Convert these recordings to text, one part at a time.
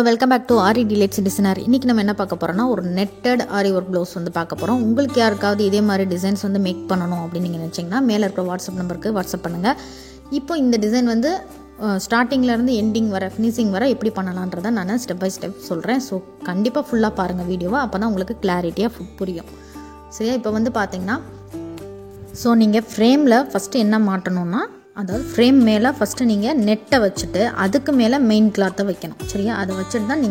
Welcome back to Aari delights designer. இன்றைக்கி நம்ம என்ன பார்க்க போகிறோம்னா ஒரு நெட்டட் ஆரி ஒர்க் ப்ளவுஸ் வந்து பார்க்க போகிறோம். உங்களுக்கு யாருக்காவது இதே மாதிரி டிசைன்ஸ் வந்து மேக் பண்ணணும் அப்படின்னு நீங்கள் நினச்சிங்கன்னா மேலே இருக்கிற வாட்ஸ்அப் நம்பருக்கு வாட்ஸ்அப் பண்ணுங்கள். இப்போ இந்த டிசைன் வந்து ஸ்டார்டிங்லேருந்து எண்டிங் வர ஃபினிஷிங் வர எப்படி பண்ணலான்றதை நான் ஸ்டெப் பை ஸ்டெப் சொல்கிறேன். ஸோ கண்டிப்பாக ஃபுல்லாக பாருங்கள் வீடியோவை, அப்போ தான் உங்களுக்கு கிளாரிட்டியாக புரியும். சரியா? இப்போ வந்து பார்த்தீங்கன்னா நீங்கள் ஃப்ரேமில் ஃபஸ்ட்டு என்ன மாட்டணும்னா, அதாவது ஃப்ரேம் மேலே ஃபஸ்ட்டு நீங்கள் நெட்டை வச்சுட்டு அதுக்கு மேலே மெயின் கிளாத்தை வைக்கணும். சரியா? அதை வச்சுட்டு தான்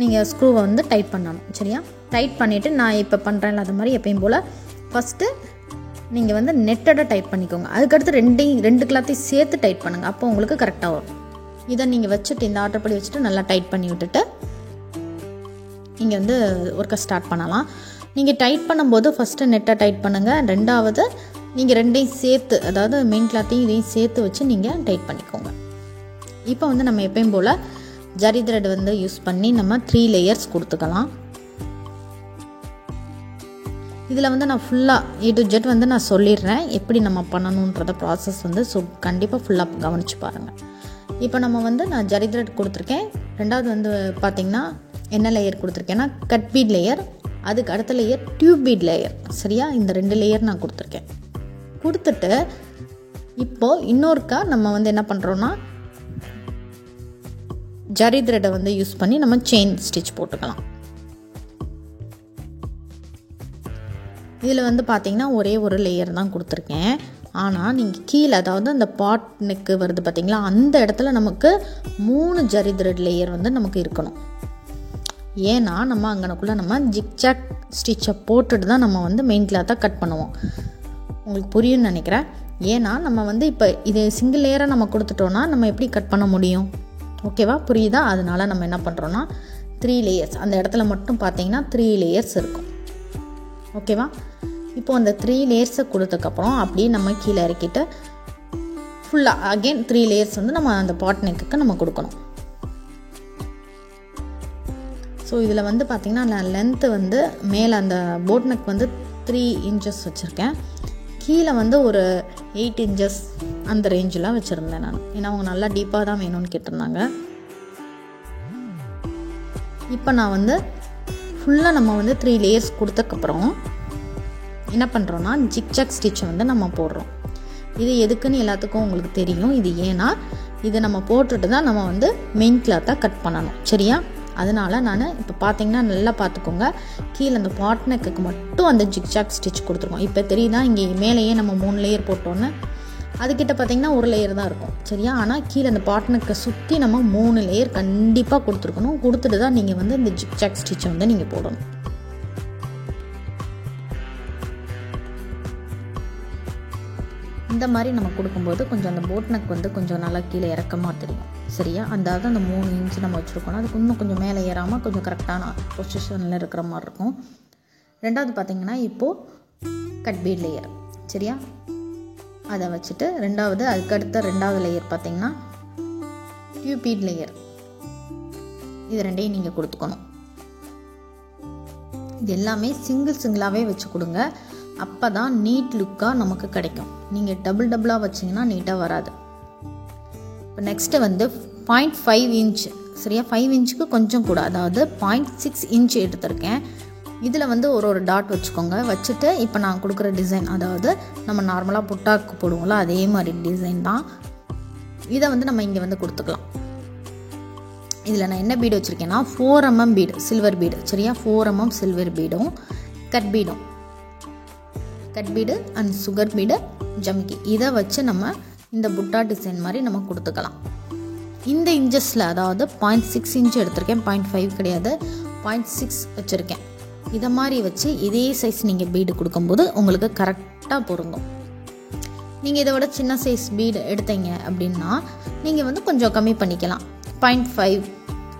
நீங்கள் ஸ்க்ரூவை வந்து டைட் பண்ணணும். சரியா? டைட் பண்ணிவிட்டு நான் இப்போ பண்ணுறேன்ல அது மாதிரி எப்பயும் போல் ஃபஸ்ட்டு நீங்கள் வந்து நெட்டோட டைட் பண்ணிக்கோங்க. அதுக்கடுத்து ரெண்டு கிளாத்தையும் சேர்த்து டைட் பண்ணுங்கள். அப்போ உங்களுக்கு கரெக்டாக வரும். இதை நீங்கள் வச்சுட்டு இந்த ஆர்டர் படி வச்சுட்டு நல்லா டைட் பண்ணி விட்டுட்டு நீங்கள் வந்து ஒர்க்கை ஸ்டார்ட் பண்ணலாம். நீங்கள் டைட் பண்ணும்போது ஃபஸ்ட்டு நெட்டை டைட் பண்ணுங்கள். ரெண்டாவது நீங்கள் ரெண்டையும் சேர்த்து, அதாவது மெயின் கிளாத்தையும் இதையும் சேர்த்து வச்சு நீங்கள் டைட் பண்ணிக்கோங்க. இப்போ வந்து நம்ம எப்பயும் போல் ஜரி த்ரெட் வந்து யூஸ் பண்ணி நம்ம 3 லேயர்ஸ் கொடுத்துக்கலாம். இதில் வந்து நான் ஃபுல்லாக A to Z வந்து நான் சொல்லிடுறேன் எப்படி நம்ம பண்ணணுன்றத ப்ராசஸ் வந்து. ஸோ கண்டிப்பாக ஃபுல்லாக கவனித்து பாருங்கள். இப்போ நம்ம வந்து நான் ஜரி த்ரெட் கொடுத்துருக்கேன். ரெண்டாவது வந்து பார்த்திங்கன்னா என்ன லேயர் கொடுத்துருக்கேன்னா கட் பீட் லேயர், அதுக்கு அடுத்த லேயர் டியூப் பீட் லேயர். சரியா? இந்த 2 லேயர் நான் கொடுத்துருக்கேன். கொடுத்துட்டு இப்போது இன்னொருக்கா நம்ம வந்து என்ன பண்ணுறோன்னா ஜரி த்ரெட்டை வந்து யூஸ் பண்ணி நம்ம செயின் ஸ்டிச் போட்டுக்கலாம். இதில் வந்து பார்த்திங்கன்னா ஒரே ஒரு லேயர் தான் கொடுத்துருக்கேன். ஆனால் நீங்கள் கீழே, அதாவது அந்த பாட் நெக்கு வருது பார்த்திங்களா, அந்த இடத்துல நமக்கு 3 ஜரி த்ரெட் லேயர் வந்து நமக்கு இருக்கணும். ஏன்னா நம்ம அங்கனக்குள்ளே நம்ம ஜிக்ஜாக் ஸ்டிச்சை போட்டுட்டு தான் நம்ம வந்து மெயின் கிளாத்தை கட் பண்ணுவோம். உங்களுக்கு புரியும்னு நினைக்கிறேன். ஏன்னா நம்ம வந்து இப்போ இது சிங்கிள் லேயராக நம்ம கொடுத்துட்டோன்னா நம்ம எப்படி கட் பண்ண முடியும்? ஓகேவா? புரியுதா? அதனால நம்ம என்ன பண்ணுறோன்னா 3 லேயர்ஸ், அந்த இடத்துல மட்டும் பார்த்தீங்கன்னா 3 லேயர்ஸ் இருக்கும். ஓகேவா? இப்போ அந்த 3 லேயர்ஸை கொடுத்ததுக்கப்புறம் அப்படியே நம்ம கீழே இறக்கிட்டு ஃபுல்லாக அகெயின் 3 லேயர்ஸ் வந்து நம்ம அந்த பாட் நெக்குக்கு நம்ம கொடுக்கணும். ஸோ இதில் வந்து பார்த்திங்கன்னா நான் லென்த்து வந்து மேலே அந்த போட் நெக் வந்து 3 இன்ச்சஸ் வச்சுருக்கேன். கீழே வந்து ஒரு 8 இன்ச்சஸ் அந்த ரேஞ்செலாம் வச்சுருந்தேன் நான். ஏன்னா அவங்க நல்லா டீப்பாக தான் வேணும்னு கேட்டிருந்தாங்க. இப்போ நான் வந்து ஃபுல்லாக நம்ம வந்து 3 லேயர்ஸ் கொடுத்ததுக்கப்புறம் என்ன பண்ணுறோன்னா ஜிக்ஜாக் ஸ்டிச்சை வந்து நம்ம போடுறோம். இது எதுக்குன்னு எல்லாத்துக்கும் உங்களுக்கு தெரியும். இது ஏன்னா இதை நம்ம போட்டுட்டு தான் நம்ம வந்து மெயின் கிளாத்தை கட் பண்ணணும். சரியா? அதனால் நான் இப்போ பார்த்தீங்கன்னா நல்லா பார்த்துக்கோங்க, கீழே அந்த பாட் நெக்குக்கு மட்டும் அந்த ஜிக்ஜாக் ஸ்டிச் கொடுத்துருக்கோம். இப்போ தெரியுதா? இங்கே மேலேயே நம்ம 3 லேயர் போட்டோன்னு அதுக்கிட்ட பார்த்திங்கன்னா ஒரு லேயர் தான் இருக்கும். சரியா? ஆனால் கீழே அந்த பாட் நெக்கை சுற்றி நம்ம 3 லேயர் கண்டிப்பாக கொடுத்துருக்கணும். கொடுத்துட்டு தான் நீங்கள் வந்து இந்த ஜிக்ஜாக் ஸ்டிச்சை வந்து நீங்கள் போடணும். இந்த மாதிரி நம்ம கொடுக்கும்போது கொஞ்சம் அந்த போட் நெக் வந்து கொஞ்சம் நல்லா கீழே இறக்கமாக தெரியும். சரியா? அதாவது அந்த 3 இன்ச்சு நம்ம வச்சுருக்கோம்னா அதுக்கு இன்னும் கொஞ்சம் மேலே ஏறாமல் கொஞ்சம் கரெக்டான பொசிஷனில் இருக்கிற மாதிரி இருக்கும். ரெண்டாவது பார்த்திங்கன்னா இப்போது கட் பீட் லேயர். சரியா? அதை வச்சுட்டு ரெண்டாவது அதுக்கடுத்த 2வது லேயர் பார்த்திங்கன்னா டியூப் பீட் லேயர். இது 2ஐயும் நீங்கள் கொடுத்துக்கணும். இது எல்லாமே சிங்கிளாகவே வச்சு கொடுங்க. அப்போ தான் நீட் லுக்காக நமக்கு கிடைக்கும். நீங்கள் டபுளாக வச்சிங்கன்னா நீட்டாக வராது. இப்போ நெக்ஸ்ட்டு வந்து 0.5 இன்ச். சரியா? 5 இன்ச்சுக்கு கொஞ்சம் கூட, அதாவது 0.6 இன்ச் எடுத்திருக்கேன். இதில் வந்து ஒரு டாட் வச்சுக்கோங்க. வச்சுட்டு இப்போ நான் கொடுக்குற டிசைன், அதாவது நம்ம நார்மலாக புட்டாக்கு போடுவோம்ல அதே மாதிரி டிசைன் தான். இதை வந்து நம்ம இங்கே வந்து கொடுத்துக்கலாம். இதில் நான் என்ன பீடு வச்சுருக்கேன்னா 4 mm பீடு, சில்வர் பீடு. சரியா? 4 mm சில்வர் பீடும் cut bead and sugar bead ஜமிக்கி, இதை வச்சு நம்ம இந்த புட்டா டிசைன் மாதிரி நம்ம கொடுத்துக்கலாம். இந்த இன்ச்சஸில், அதாவது 0.6 இன்ச் எடுத்திருக்கேன், 0.5 கிடையாது, 0.6 வச்சுருக்கேன். இதை மாதிரி வச்சு இதே சைஸ் நீங்கள் பீடு கொடுக்கும்போது உங்களுக்கு கரெக்டாக பொருந்தும். நீங்கள் இதை விட சின்ன சைஸ் பீடு எடுத்தீங்க அப்படின்னா நீங்கள் வந்து கொஞ்சம் கம்மி பண்ணிக்கலாம். 0.5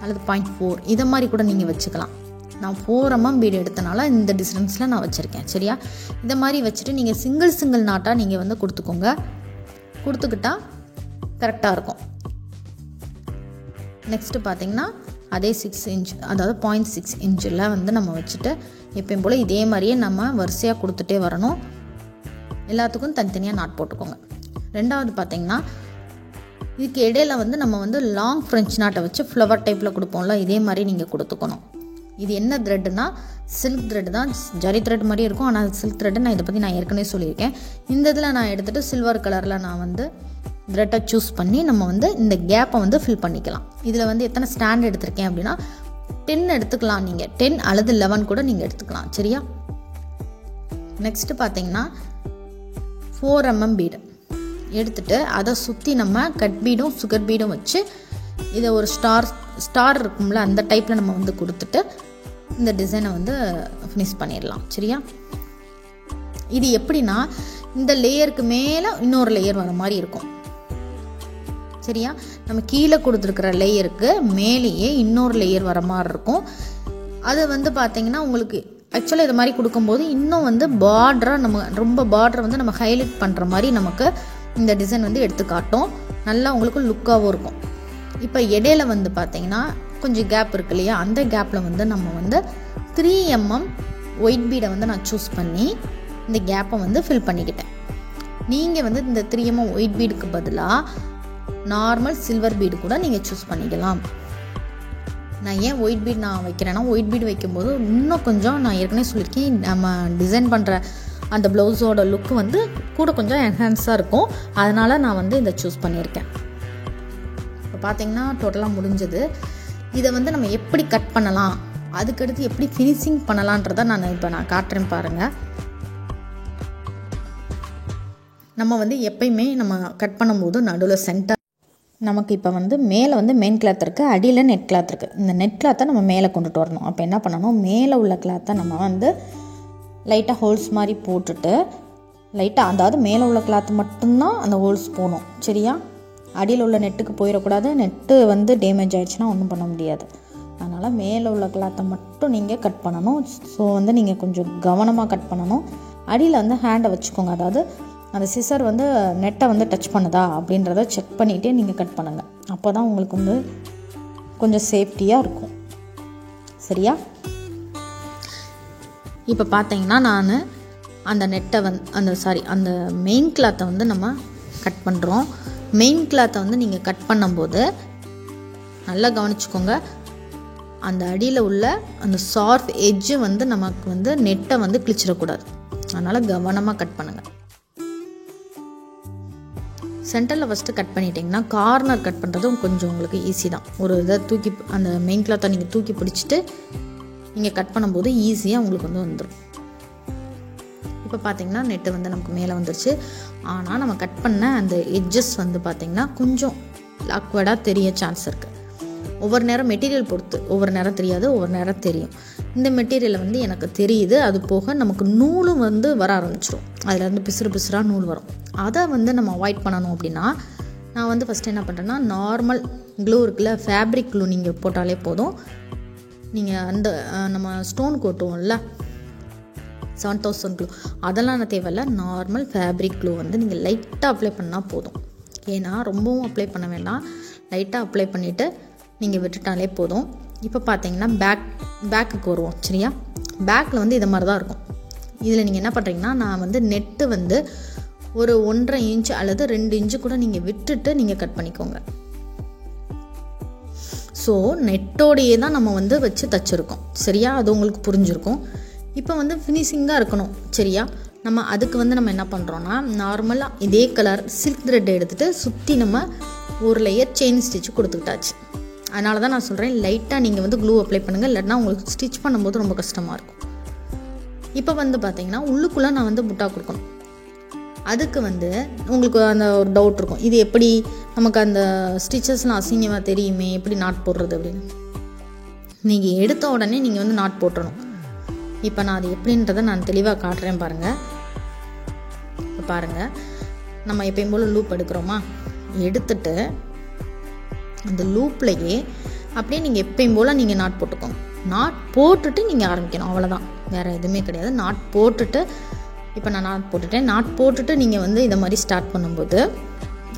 அல்லது 0.4 இதை மாதிரி கூட நீங்கள் வச்சுக்கலாம். நான் 4 mm பீடு எடுத்தனால இந்த டிஸ்டன்ஸில் நான் வச்சுருக்கேன். சரியா? இதை மாதிரி வச்சுட்டு நீங்கள் சிங்கிள் நாட்டாக நீங்கள் வந்து கொடுத்துக்கிட்டா கரெக்டாக இருக்கும். நெக்ஸ்ட்டு பார்த்திங்கன்னா அதே 6 இன்ச், அதாவது 0.6 இன்ச்சில் வந்து நம்ம வச்சுட்டு எப்பயும் போல் இதே மாதிரியே நம்ம வரிசையாக கொடுத்துட்டே வரணும். எல்லாத்துக்கும் தனித்தனியாக நாட் போட்டுக்கோங்க. ரெண்டாவது பார்த்திங்கன்னா இதுக்கு இடையில வந்து நம்ம வந்து லாங் ஃப்ரெஞ்ச் நாட்டை வச்சு ஃப்ளவர் டைப்பில் கொடுப்போம்ல, இதே மாதிரி நீங்கள் கொடுத்துக்கணும். இது என்ன த்ரெட்டுனா சில்க் த்ரெட் தான், ஜரி த்ரெட் மாதிரி இருக்கும், ஆனால் சில்க் த்ரெட்டு நான் இதை பற்றி நான் ஏற்கனவே சொல்லியிருக்கேன். இந்த இதில் நான் எடுத்துகிட்டு சில்வர் கலரில் நான் வந்து த்ரெட்டை சூஸ் பண்ணி நம்ம வந்து இந்த கேப்பை வந்து ஃபில் பண்ணிக்கலாம். இதில் வந்து எத்தனை ஸ்டாண்ட் எடுத்திருக்கேன் அப்படின்னா 10 எடுத்துக்கலாம். நீங்கள் 10 அல்லது 11 கூட நீங்கள் எடுத்துக்கலாம். சரியா? நெக்ஸ்ட்டு பார்த்தீங்கன்னா 4 mm பீடு எடுத்துகிட்டு அதை சுற்றி நம்ம கட் பீடும் சுகர் பீடும் வச்சு இதை ஒரு ஸ்டார் இருக்கும்ல அந்த டைப்பில் நம்ம வந்து கொடுத்துட்டு இந்த டிசைனை வந்து ஃபினிஷ் பண்ணிடலாம். சரியா? இது எப்படின்னா இந்த லேயருக்கு மேலே இன்னொரு லேயர் வர மாதிரி இருக்கும். சரியா? நம்ம கீழே கொடுத்துருக்குற லேயருக்கு மேலேயே இன்னொரு லேயர் வர மாதிரி இருக்கும். அது வந்து பார்த்திங்கன்னா உங்களுக்கு ஆக்சுவலாக இது மாதிரி கொடுக்கும்போது இன்னும் வந்து பார்டராக நம்ம ரொம்ப பார்டரை வந்து நம்ம ஹைலைட் பண்ணுற மாதிரி நமக்கு இந்த டிசைன் வந்து எடுத்து காட்டும். நல்லா உங்களுக்கு லுக்காகவும் இருக்கும். இப்போ இடையில வந்து பார்த்திங்கன்னா கொஞ்சம் கேப் இருக்கு இல்லையா, அந்த கேப்பில் வந்து நம்ம வந்து 3 mm ஒயிட் பீடை வந்து நான் சூஸ் பண்ணி இந்த கேப்பை வந்து ஃபில் பண்ணிக்கிட்டேன். நீங்கள் வந்து இந்த 3 mm ஒயிட் பீடுக்கு பதிலாக நார்மல் சில்வர் பீடு கூட நீங்கள் சூஸ் பண்ணிக்கலாம். நான் ஏன் ஒயிட் பீட் நான் வைக்கிறேன்னா, ஒயிட் பீடு வைக்கும்போது இன்னும் கொஞ்சம் நான் ஏற்கனவே சொல்லியிருக்கேன், நம்ம டிசைன் பண்ணுற அந்த ப்ளவுஸோட லுக்கு வந்து கூட கொஞ்சம் என்ஹான்ஸாக இருக்கும். அதனால் நான் வந்து இதை சூஸ் பண்ணியிருக்கேன். இப்போ பார்த்தீங்கன்னா டோட்டலாக முடிஞ்சது. இதை வந்து நம்ம எப்படி கட் பண்ணலாம், அதுக்கடுத்து எப்படி ஃபினிஷிங் பண்ணலான்றதை நான் காட்டுறேன் பாருங்கள். நம்ம வந்து எப்பயுமே நம்ம கட் பண்ணும்போது நடுவில் சென்டர் நமக்கு இப்போ வந்து மேலே வந்து மெயின் கிளாத் இருக்குது, அடியில் நெட் கிளாத் இருக்குது. இந்த நெட் கிளாத்தை நம்ம மேலே கொண்டுட்டு வரணும். அப்போ என்ன பண்ணணும், மேலே உள்ள கிளாத்தை நம்ம வந்து லைட்டாக ஹோல்ஸ் மாதிரி போட்டுட்டு லைட்டாக, அதாவது மேலே உள்ள கிளாத்து மட்டும்தான் அந்த ஹோல்ஸ் போகணும். சரியா? அடியில் உள்ள நெட்டுக்கு போயிடக்கூடாது. நெட்டு வந்து டேமேஜ் ஆகிடுச்சுன்னா ஒன்றும் பண்ண முடியாது. அதனால் மேலே உள்ள கிளாத்தை மட்டும் நீங்கள் கட் பண்ணணும். ஸோ வந்து நீங்கள் கொஞ்சம் கவனமாக கட் பண்ணணும். அடியில் வந்து ஹேண்டை வச்சுக்கோங்க. அதாவது அந்த சிசர் வந்து நெட்டை வந்து டச் பண்ணுதா அப்படின்றத செக் பண்ணிகிட்டே நீங்கள் கட் பண்ணுங்கள். அப்போ தான் உங்களுக்கு வந்து கொஞ்சம் சேஃப்டியாக இருக்கும். சரியா? இப்போ பார்த்தீங்கன்னா நான் அந்த நெட்டை அந்த மெயின் கிளாத்தை வந்து நம்ம கட் பண்ணுறோம். மெயின் கிளாத்தை வந்து நீங்கள் கட் பண்ணும்போது நல்லா கவனிச்சுக்கோங்க, அந்த அடியில் உள்ள அந்த ஷார்ப் எட்ஜு வந்து நமக்கு வந்து நெட்டை வந்து கிழிச்சிடக்கூடாது. அதனால் கவனமாக கட் பண்ணுங்கள். சென்டரில் ஃபஸ்ட்டு கட் பண்ணிட்டீங்கன்னா கார்னர் கட் பண்ணுறதும் கொஞ்சம் உங்களுக்கு ஈஸி தான். ஒரு இதை தூக்கி அந்த மெயின் கிளாத்தை நீங்கள் தூக்கி பிடிச்சிட்டு நீங்கள் கட் பண்ணும்போது ஈஸியாக உங்களுக்கு வந்து வந்துடும். இப்போ பார்த்தீங்கன்னா நெட்டு வந்து நமக்கு மேலே வந்துருச்சு. ஆனால் நம்ம கட் பண்ண அந்த எட்ஜஸ் வந்து பார்த்திங்கன்னா கொஞ்சம் ஆக்வர்டாக தெரிய சான்ஸ் இருக்குது. ஒவ்வொரு நேரம் மெட்டீரியல் பொறுத்து, ஒவ்வொரு நேரம் தெரியாது, ஒவ்வொரு நேரம் தெரியும். இந்த மெட்டீரியலை வந்து எனக்கு தெரியுது. அது போக நமக்கு நூலும் வந்து வர ஆரம்பிச்சிடும். அதில் வந்து பிசுறாக நூல் வரும். அதை வந்து நம்ம அவாய்ட் பண்ணணும் அப்படின்னா நான் வந்து ஃபஸ்ட்டு என்ன பண்ணுறேன்னா, நார்மல் க்ளூ இருக்குல்ல, ஃபேப்ரிக் க்ளூ நீங்கள் போட்டாலே போதும். நீங்கள் அந்த நம்ம ஸ்டோன் கோட்டுவோம்ல 7000 க்ளூ, அதெல்லாம் நான் தேவையில்ல. நார்மல் ஃபேப்ரிக் க்ளூ வந்து நீங்கள் லைட்டாக அப்ளை பண்ணால் போதும். ஏன்னா ரொம்பவும் அப்ளை பண்ண வேண்டாம், லைட்டாக அப்ளை பண்ணிவிட்டு நீங்கள் விட்டுட்டாலே போதும். இப்போ பார்த்தீங்கன்னா பேக்குக்கு வருவோம். சரியா? பேக்கில் வந்து இதை மாதிரி தான் இருக்கும். இதில் நீங்கள் என்ன பண்ணுறீங்கன்னா, நான் வந்து நெட்டு வந்து ஒரு 1.5 இன்ச்சு அல்லது 2 இன்ச்சு கூட நீங்கள் விட்டுட்டு நீங்கள் கட் பண்ணிக்கோங்க. ஸோ நெட்டோடையே தான் நம்ம வந்து வச்சு தச்சுருக்கோம். சரியா? அது உங்களுக்கு புரிஞ்சிருக்கும். இப்போ வந்து ஃபினிஷிங்காக இருக்கணும். சரியா? நம்ம அதுக்கு வந்து நம்ம என்ன பண்ணுறோன்னா, நார்மலாக இதே கலர் சில்க் த்ரெட் எடுத்துகிட்டு சுற்றி நம்ம ஒரு லேயர் செயின் ஸ்டிச் கொடுத்துக்கிட்டாச்சு. அதனால தான் நான் சொல்கிறேன், லைட்டாக நீங்கள் வந்து க்ளூ அப்ளை பண்ணுங்கள், இல்லைன்னா உங்களுக்கு ஸ்டிச் பண்ணும்போது ரொம்ப கஷ்டமாக இருக்கும். இப்போ வந்து பார்த்தீங்கன்னா உள்ளுக்குள்ளே நான் வந்து புட்டா கொடுக்கணும். அதுக்கு வந்து உங்களுக்கு அந்த ஒரு டவுட் இருக்கும், இது எப்படி நமக்கு அந்த ஸ்டிச்சஸ்லாம் அசிங்கமாக தெரியுமே, எப்படி நாட் போடுறது அப்படின்னு. நீங்கள் எடுத்த உடனே நீங்கள் வந்து நாட் போட்டுறணும். இப்போ நான் அது எப்படின்றத நான் தெளிவாக காட்டுறேன் பாருங்கள். இப்போ பாருங்கள், நம்ம எப்பயும் போல் லூப் எடுக்கிறோமா, எடுத்துட்டு அந்த லூப்லையே அப்படியே நீங்கள் எப்பயும் போல் நீங்கள் நாட் போட்டுக்கோங்க. நாட் போட்டுட்டு நீங்கள் ஆரம்பிக்கணும், அவ்வளோதான், வேறு எதுவுமே கிடையாது. நாட் போட்டுட்டு, இப்போ நான் நாட் போட்டுட்டேன். நாட் போட்டுட்டு நீங்கள் வந்து இதை மாதிரி ஸ்டார்ட் பண்ணும்போது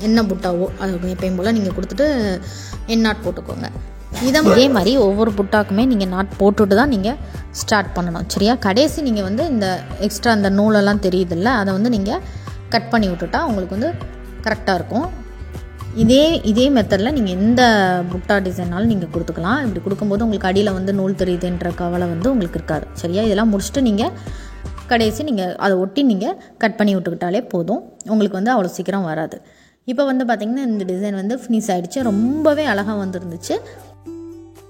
என்ன புட்டாவோ அது எப்பயும் போல் நீங்கள் கொடுத்துட்டு என் நாட் போட்டுக்கோங்க. இதே மாதிரி ஒவ்வொரு புட்டாக்குமே நீங்கள் நாட் போட்டுட்டு தான் நீங்கள் ஸ்டார்ட் பண்ணணும். சரியா? கடைசி நீங்கள் வந்து இந்த எக்ஸ்ட்ரா அந்த நூலெல்லாம் தெரியுதில்ல, அதை வந்து நீங்கள் கட் பண்ணி விட்டுட்டா உங்களுக்கு வந்து கரெக்டாக இருக்கும். இதே மெத்தடில் நீங்கள் எந்த புட்டா டிசைனாலும் நீங்கள் கொடுத்துக்கலாம். இப்படி கொடுக்கும்போது உங்களுக்கு அடியில் வந்து நூல் தெரியுதுன்ற கவலை வந்து உங்களுக்கு இருக்காது. சரியா? இதெல்லாம் முடிச்சுட்டு நீங்கள் கடைசி நீங்கள் அதை ஒட்டி நீங்கள் கட் பண்ணி விட்டுக்கிட்டாலே போதும். உங்களுக்கு வந்து அவ்வளோ சீக்கிரம் வராது. இப்போ வந்து பார்த்திங்கன்னா இந்த டிசைன் வந்து ஃபினிஷ் ஆகிடுச்சு. ரொம்பவே அழகாக வந்துருந்துச்சு.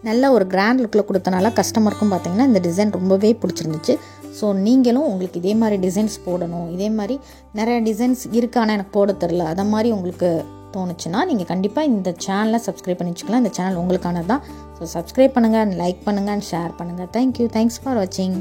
நல்ல ஒரு கிராண்ட் லுக்கில் கொடுத்தனால கஸ்டமருக்கும் பார்த்திங்கன்னா இந்த டிசைன் ரொம்பவே பிடிச்சிருந்துச்சு. ஸோ நீங்களும் உங்களுக்கு இதே மாதிரி டிசைன்ஸ் போடணும், இதே மாதிரி நிறைய டிசைன்ஸ் இருக்கான எனக்கு போட தெரில, அதை மாதிரி உங்களுக்கு தோணுச்சுன்னா நீங்கள் கண்டிப்பாக இந்த சேனலை சப்ஸ்கிரைப் பண்ணி வச்சுக்கலாம். இந்த சேனல் உங்களுக்கானது தான். ஸோ சப்ஸ்கிரைப் பண்ணுங்கள், லைக் பண்ணுங்கள் அண்ட் ஷேர் பண்ணுங்கள். தேங்க்யூ. தேங்க்ஸ் ஃபார் வாட்சிங்.